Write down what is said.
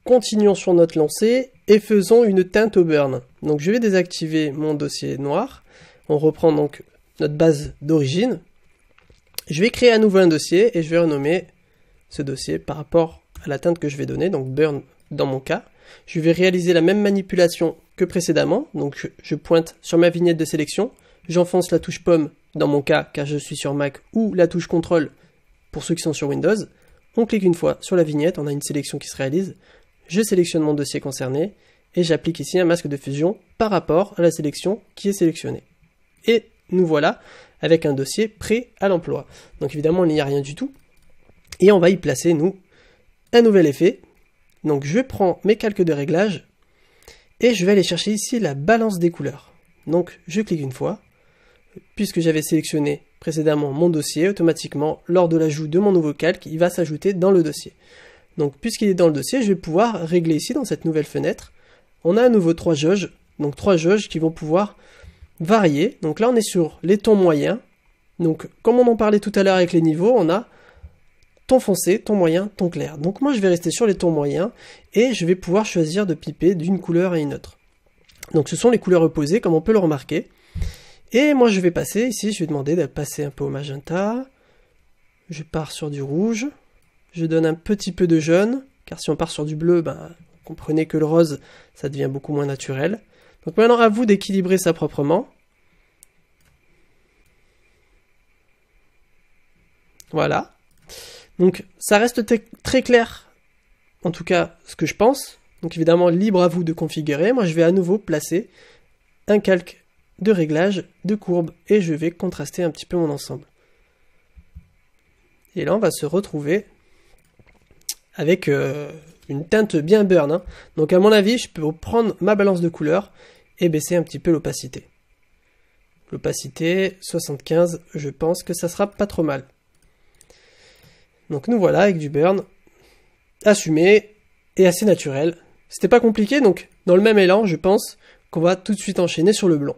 continuons sur notre lancée et faisons une teinte au burn. Donc je vais désactiver mon dossier noir. On reprend donc notre base d'origine. Je vais créer à nouveau un dossier et je vais renommer ce dossier par rapport à la teinte que je vais donner, donc burn dans mon cas. Je vais réaliser la même manipulation que précédemment, donc je pointe sur ma vignette de sélection, j'enfonce la touche pomme dans mon cas car je suis sur Mac ou la touche CTRL pour ceux qui sont sur Windows. On clique une fois sur la vignette, on a une sélection qui se réalise, je sélectionne mon dossier concerné et j'applique ici un masque de fusion par rapport à la sélection qui est sélectionnée. Et nous voilà avec un dossier prêt à l'emploi. Donc évidemment il n'y a rien du tout et on va y placer nous un nouvel effet. Donc je prends mes calques de réglage et je vais aller chercher ici la balance des couleurs. Donc je clique une fois, puisque j'avais sélectionné précédemment mon dossier, automatiquement lors de l'ajout de mon nouveau calque, il va s'ajouter dans le dossier. Donc puisqu'il est dans le dossier, je vais pouvoir régler ici dans cette nouvelle fenêtre. On a à nouveau 3 jauges, donc 3 jauges qui vont pouvoir varier. Donc là on est sur les tons moyens. Donc comme on en parlait tout à l'heure avec les niveaux, on a ton foncé, ton moyen, ton clair. Donc moi je vais rester sur les tons moyens et je vais pouvoir choisir de piper d'une couleur à une autre. Donc ce sont les couleurs opposées comme on peut le remarquer. Et moi je vais passer ici, je vais demander de passer un peu au magenta. Je pars sur du rouge. Je donne un petit peu de jaune, car si on part sur du bleu, comprenez que le rose ça devient beaucoup moins naturel. Donc maintenant à vous d'équilibrer ça proprement. Voilà. Donc ça reste très clair, en tout cas ce que je pense. Donc évidemment libre à vous de configurer. Moi je vais à nouveau placer un calque de réglage de courbe et je vais contraster un petit peu mon ensemble. Et là on va se retrouver avec une teinte bien burn. Hein. Donc à mon avis je peux prendre ma balance de couleurs et baisser un petit peu l'opacité. L'opacité 75, je pense que ça sera pas trop mal. Donc nous voilà avec du burn assumé et assez naturel. C'était pas compliqué, donc dans le même élan, je pense qu'on va tout de suite enchaîner sur le blanc.